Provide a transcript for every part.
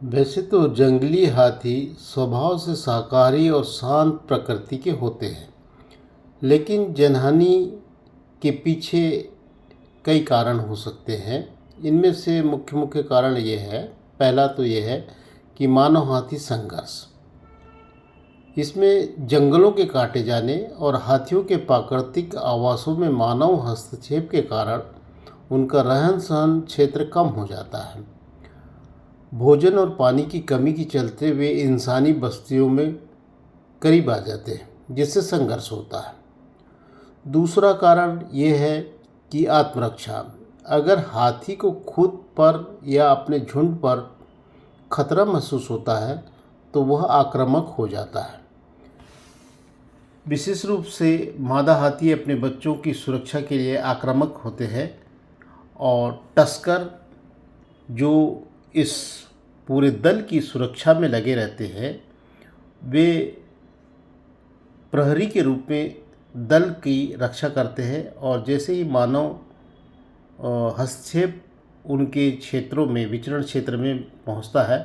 वैसे तो जंगली हाथी स्वभाव से शाकाहारी और शांत प्रकृति के होते हैं, लेकिन जनहानि के पीछे कई कारण हो सकते हैं। इनमें से मुख्य मुख्य कारण ये है। पहला तो ये है कि मानव हाथी संघर्ष। इसमें जंगलों के काटे जाने और हाथियों के प्राकृतिक आवासों में मानव हस्तक्षेप के कारण उनका रहन सहन क्षेत्र कम हो जाता है। भोजन और पानी की कमी के चलते वे इंसानी बस्तियों में करीब आ जाते हैं, जिससे संघर्ष होता है। दूसरा कारण ये है कि आत्मरक्षा। अगर हाथी को खुद पर या अपने झुंड पर खतरा महसूस होता है तो वह आक्रामक हो जाता है। विशेष रूप से मादा हाथी अपने बच्चों की सुरक्षा के लिए आक्रामक होते हैं, और टस्कर जो इस पूरे दल की सुरक्षा में लगे रहते हैं, वे प्रहरी के रूप में दल की रक्षा करते हैं। और जैसे ही मानव हस्तक्षेप उनके क्षेत्रों में, विचरण क्षेत्र में पहुंचता है,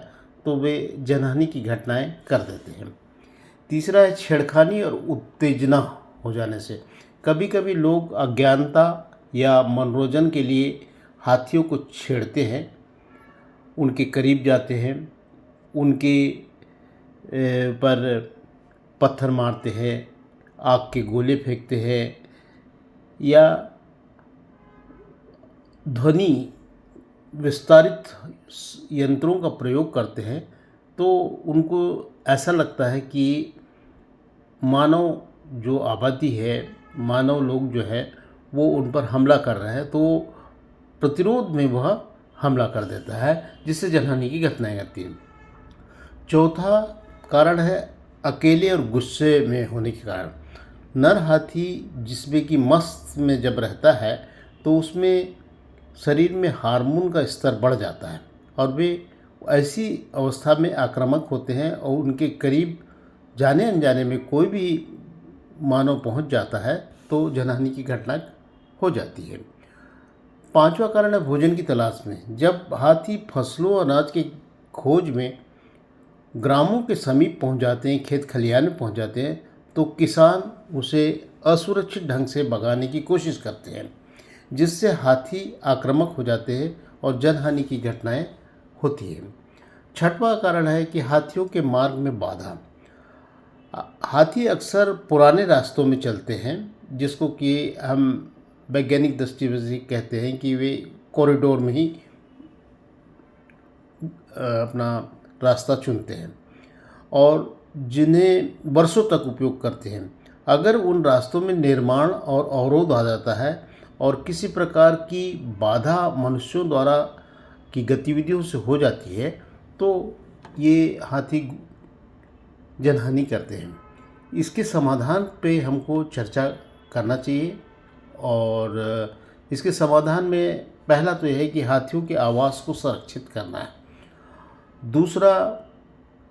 तो वे जनहानि की घटनाएं कर देते हैं। तीसरा है छेड़खानी और उत्तेजना हो जाने से। कभी कभी लोग अज्ञानता या मनोरंजन के लिए हाथियों को छेड़ते हैं, उनके करीब जाते हैं, उनके पर पत्थर मारते हैं, आग के गोले फेंकते हैं या ध्वनि विस्तारित यंत्रों का प्रयोग करते हैं। तो उनको ऐसा लगता है कि मानव जो आबादी है, मानव लोग जो है वो उन पर हमला कर रहे हैं, तो प्रतिरोध में वह हमला कर देता है, जिससे जनहानि की घटनाएं घटती हैं। चौथा कारण है अकेले और गुस्से में होने के कारण। नर हाथी जिसमें कि मस्त में जब रहता है तो उसमें शरीर में हार्मोन का स्तर बढ़ जाता है और वे ऐसी अवस्था में आक्रामक होते हैं, और उनके करीब जाने अनजाने में कोई भी मानव पहुंच जाता है तो जनहानि की घटना हो जाती है। पांचवा कारण है भोजन की तलाश में। जब हाथी फसलों अनाज की खोज में ग्रामों के समीप पहुंच जाते हैं, खेत खलिहान में पहुंच जाते हैं, तो किसान उसे असुरक्षित ढंग से भगाने की कोशिश करते हैं, जिससे हाथी आक्रामक हो जाते हैं और जनहानि की घटनाएं होती हैं। छठवां कारण है कि हाथियों के मार्ग में बाधा। हाथी अक्सर पुराने रास्तों में चलते हैं, जिसको कि हम वैज्ञानिक दृष्टि से कहते हैं कि वे कॉरिडोर में ही अपना रास्ता चुनते हैं और जिन्हें वर्षों तक उपयोग करते हैं। अगर उन रास्तों में निर्माण और अवरोध आ जाता है और किसी प्रकार की बाधा मनुष्यों द्वारा की गतिविधियों से हो जाती है, तो ये हाथी जनहानि करते हैं। इसके समाधान पे हमको चर्चा करना चाहिए, और इसके समाधान में पहला तो यह है कि हाथियों के आवास को संरक्षित करना है। दूसरा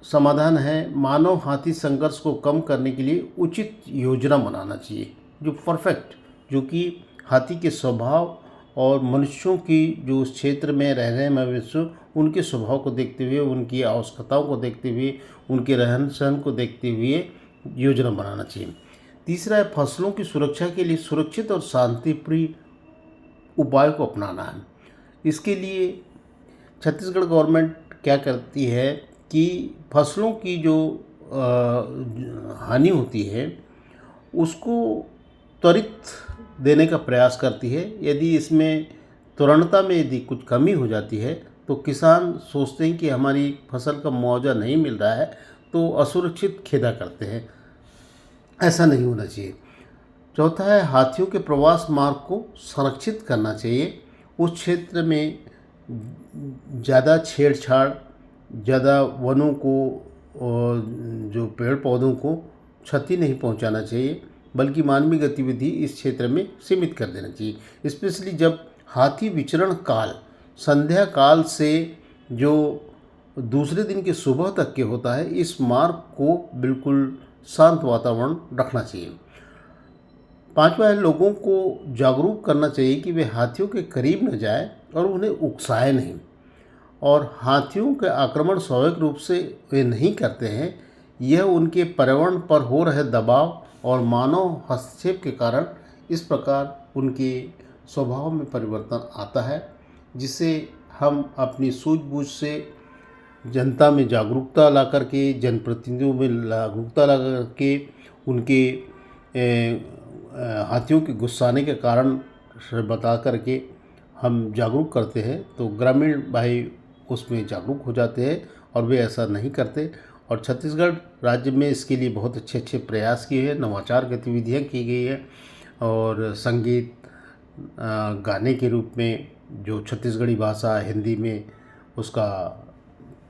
समाधान है मानव हाथी संघर्ष को कम करने के लिए उचित योजना बनाना चाहिए, जो परफेक्ट, जो कि हाथी के स्वभाव और मनुष्यों की जो उस क्षेत्र में रह रहे मनुष्य, उनके स्वभाव को देखते हुए, उनकी आवश्यकताओं को देखते हुए, उनके रहन सहन को देखते हुए योजना बनाना चाहिए। तीसरा है फसलों की सुरक्षा के लिए सुरक्षित और शांतिप्रिय उपाय को अपनाना है। इसके लिए छत्तीसगढ़ गवर्नमेंट क्या करती है कि फसलों की जो हानि होती है उसको त्वरित देने का प्रयास करती है। यदि इसमें तुरंतता में यदि कुछ कमी हो जाती है तो किसान सोचते हैं कि हमारी फसल का मुआवजा नहीं मिल रहा है, तो असुरक्षित खेदा करते हैं। ऐसा नहीं होना चाहिए। चौथा है हाथियों के प्रवास मार्ग को संरक्षित करना चाहिए। उस क्षेत्र में ज़्यादा छेड़छाड़, ज़्यादा वनों को और जो पेड़ पौधों को क्षति नहीं पहुंचाना चाहिए, बल्कि मानवीय गतिविधि इस क्षेत्र में सीमित कर देना चाहिए। स्पेशली जब हाथी विचरण काल संध्या काल से जो दूसरे दिन के सुबह तक के होता है, इस मार्ग को बिल्कुल शांत वातावरण रखना चाहिए। पांचवा है लोगों को जागरूक करना चाहिए कि वे हाथियों के करीब न जाएं और उन्हें उकसाएं नहीं। और हाथियों के आक्रमण स्वाभाविक रूप से वे नहीं करते हैं। यह उनके पर्यावरण पर हो रहे दबाव और मानव हस्तक्षेप के कारण इस प्रकार उनके स्वभाव में परिवर्तन आता है, जिसे हम अपनी सूझबूझ से जनता में जागरूकता ला करके, जनप्रतिनिधियों में जागरूकता ला करके उनके हाथियों के गुस्साने के कारण से बता करके हम जागरूक करते हैं, तो ग्रामीण भाई उसमें जागरूक हो जाते हैं और वे ऐसा नहीं करते। और छत्तीसगढ़ राज्य में इसके लिए बहुत अच्छे अच्छे प्रयास किए हैं, नवाचार गतिविधियाँ की गई हैं और संगीत गाने के रूप में जो छत्तीसगढ़ी भाषा हिंदी में उसका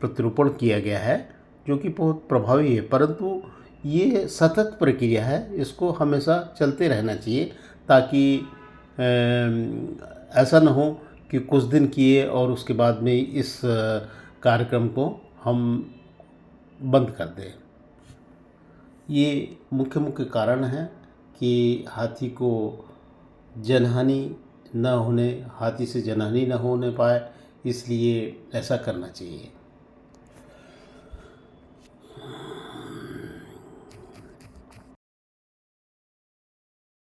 प्रतिरूपण किया गया है, जो कि बहुत प्रभावी है। परंतु ये सतत प्रक्रिया है, इसको हमेशा चलते रहना चाहिए, ताकि ऐसा न हो कि कुछ दिन किए और उसके बाद में इस कार्यक्रम को हम बंद कर दें। ये मुख्य मुख्य कारण हैं कि हाथी को जनहानि न होने हाथी से जनहानि न होने पाए, इसलिए ऐसा करना चाहिए।